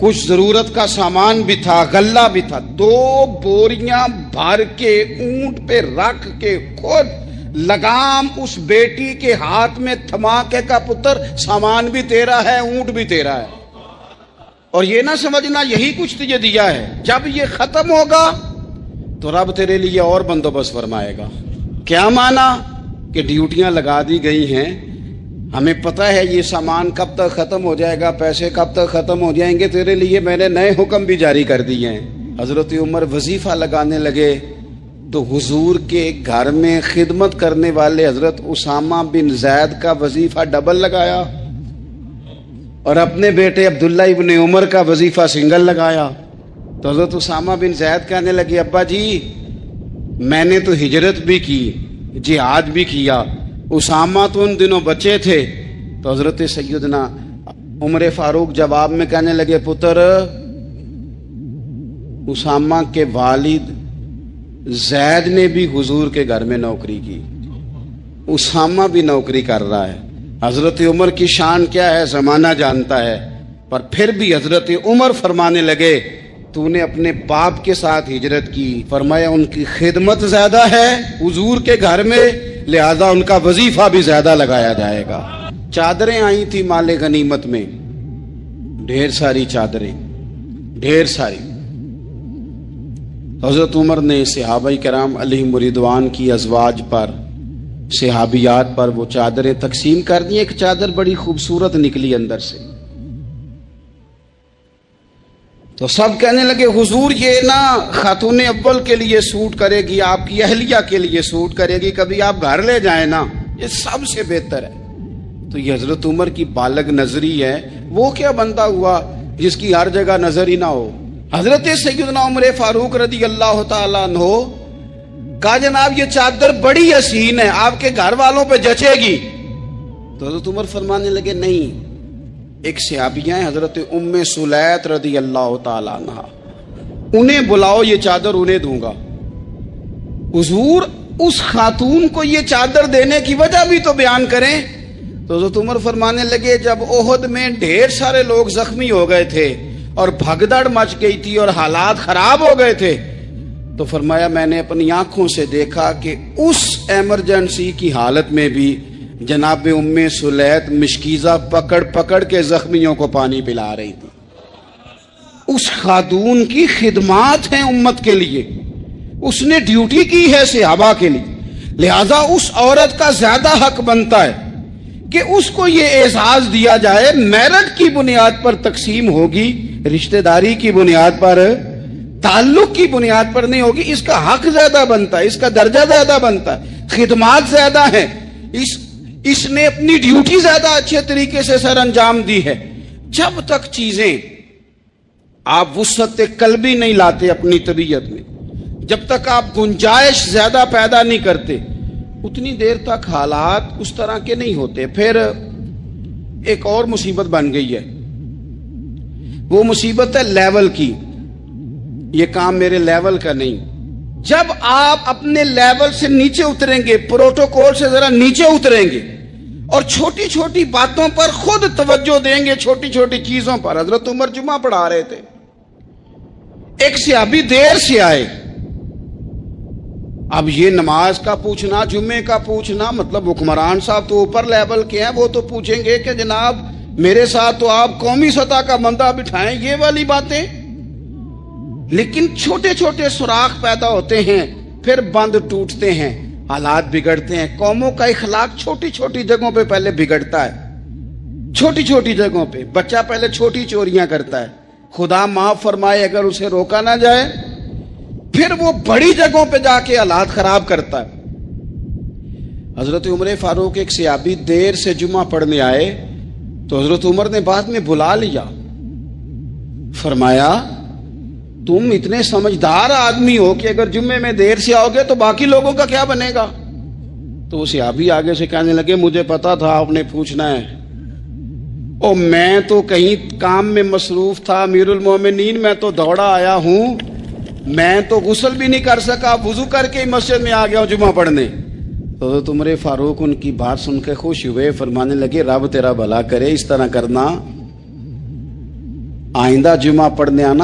کچھ ضرورت کا سامان بھی تھا، غلہ بھی تھا، 2 بوریاں بھر کے اونٹ پہ رکھ کے خود لگام اس بیٹی کے ہاتھ میں تھما کے کا پتر سامان بھی تیرا ہے، اونٹ بھی تیرا ہے، اور یہ نہ سمجھنا یہی کچھ تجھے دیا ہے، جب یہ ختم ہوگا تو رب تیرے لیے اور بندوبست فرمائے گا۔ کیا مانا؟ کہ ڈیوٹیاں لگا دی گئی ہیں، ہمیں پتہ ہے یہ سامان کب تک ختم ہو جائے گا، پیسے کب تک ختم ہو جائیں گے، تیرے لیے میں نے نئے حکم بھی جاری کر دیے ہیں۔ حضرت عمر وظیفہ لگانے لگے تو حضور کے گھر میں خدمت کرنے والے حضرت اسامہ بن زید کا وظیفہ ڈبل لگایا، اور اپنے بیٹے عبداللہ ابن عمر کا وظیفہ سنگل لگایا۔ تو حضرت اسامہ بن زید کہنے لگے، ابا جی میں نے تو ہجرت بھی کی، جہاد بھی کیا، اسامہ تو ان دنوں بچے تھے۔ تو حضرت سیدنا عمر فاروق جواب میں کہنے لگے، پتر اسامہ کے والد زید نے بھی حضور کے گھر میں نوکری کی، اسامہ بھی نوکری کر رہا ہے۔ حضرت عمر کی شان کیا ہے زمانہ جانتا ہے، پر پھر بھی حضرت عمر فرمانے لگے، تو نے اپنے باپ کے ساتھ ہجرت کی، فرمایا ان کی خدمت زیادہ ہے حضور کے گھر میں، لہذا ان کا وظیفہ بھی زیادہ لگایا جائے گا۔ چادریں آئی تھی مال غنیمت میں، ڈھیر ساری چادریں، ڈھیر ساری۔ حضرت عمر نے صحابہ کرام علیہم رضوان کی ازواج پر، صحابیات پر وہ چادریں تقسیم کر دی۔ ایک چادر بڑی خوبصورت نکلی اندر سے، تو سب کہنے لگے حضور یہ نا خاتون اول کے لیے سوٹ کرے گی، آپ کی اہلیہ کے لیے سوٹ کرے گی، کبھی آپ گھر لے جائیں نا، یہ سب سے بہتر ہے۔ تو یہ حضرت عمر کی بالغ نظری ہے، وہ کیا بندہ ہوا جس کی ہر جگہ نظر ہی نہ ہو۔ حضرت سیدنا عمر فاروق رضی اللہ تعالیٰ عنہ کہا، جناب یہ چادر بڑی حسین ہے، آپ کے گھر والوں پہ جچے گی۔ تو حضرت عمر فرمانے لگے، نہیں، ایک صحابیہ ہیں حضرت ام سلیت رضی اللہ تعالیٰ عنہ، انہیں بلاؤ، یہ چادر انہیں دوں گا۔ حضور اس خاتون کو یہ چادر دینے کی وجہ بھی تو بیان کریں۔ تو حضرت عمر فرمانے لگے، جب احد میں ڈھیر سارے لوگ زخمی ہو گئے تھے اور بھگدڑ مچ گئی تھی اور حالات خراب ہو گئے تھے، تو فرمایا میں نے اپنی آنکھوں سے دیکھا کہ اس ایمرجنسی کی حالت میں بھی جناب ام سلیت مشکیزہ پکڑ پکڑ کے زخمیوں کو پانی پلا رہی تھی۔ اس خاتون کی خدمات ہیں امت کے لیے، اس نے ڈیوٹی کی ہے صحابہ کے لیے، لہذا اس عورت کا زیادہ حق بنتا ہے کہ اس کو یہ اعزاز دیا جائے۔ میرٹ کی بنیاد پر تقسیم ہوگی، رشتہ داری کی بنیاد پر، تعلق کی بنیاد پر نہیں ہوگی، اس کا حق زیادہ بنتا ہے، اس کا درجہ زیادہ بنتا ہے، خدمات زیادہ ہیں، اس نے اپنی ڈیوٹی زیادہ اچھے طریقے سے سر انجام دی ہے۔ جب تک چیزیں آپ وسعت قلبی نہیں لاتے اپنی طبیعت میں، جب تک آپ گنجائش زیادہ پیدا نہیں کرتے، اتنی دیر تک حالات اس طرح کے نہیں ہوتے۔ پھر ایک اور مصیبت بن گئی ہے، وہ مصیبت ہے لیول کی۔ یہ کام میرے لیول کا نہیں، جب آپ اپنے لیول سے نیچے اتریں گے، پروٹوکول سے ذرا نیچے اتریں گے اور چھوٹی چھوٹی باتوں پر خود توجہ دیں گے، چھوٹی چھوٹی چیزوں پر۔ حضرت عمر جمعہ پڑھا رہے تھے، ایک صحابی دیر سے آئے، اب یہ نماز کا پوچھنا، جمعے کا پوچھنا، مطلب حکمران صاحب تو اوپر لیول کے ہیں، وہ تو پوچھیں گے کہ جناب میرے ساتھ تو آپ قومی سطح کا بندہ بٹھائیں، یہ والی باتیں۔ لیکن چھوٹے چھوٹے سوراخ پیدا ہوتے ہیں، پھر بند ٹوٹتے ہیں، حالات بگڑتے ہیں۔ قوموں کا اخلاق چھوٹی چھوٹی جگہوں پہ پہلے بگڑتا ہے، چھوٹی چھوٹی جگہوں پہ بچہ پہلے چھوٹی چوریاں کرتا ہے، خدا معاف فرمائے اگر اسے روکا نہ جائے، پھر وہ بڑی جگہوں پہ جا کے حالات خراب کرتا ہے۔ حضرت عمر فاروق ایک صحابی دیر سے جمعہ پڑھنے آئے، تو حضرت عمر نے بعد میں بلا لیا، فرمایا تم اتنے سمجھدار آدمی ہو کہ اگر جمعے میں دیر سے آؤ گے تو باقی لوگوں کا کیا بنے گا؟ تو وہ صحابی آگے سے کہنے لگے، مجھے پتا تھا آپ نے پوچھنا ہے، اور میں تو کہیں کام میں مصروف تھا، امیر المومنین میں تو دوڑا آیا ہوں، میں تو غسل بھی نہیں کر سکا، وضو کر کے ہی مسجد میں آ گیا ہوں جمعہ پڑھنے۔ تو حضرت عمر فاروق ان کی بات سن کے خوش ہوئے، فرمانے لگے رب تیرا بھلا کرے، اس طرح کرنا آئندہ جمعہ پڑھنے آنا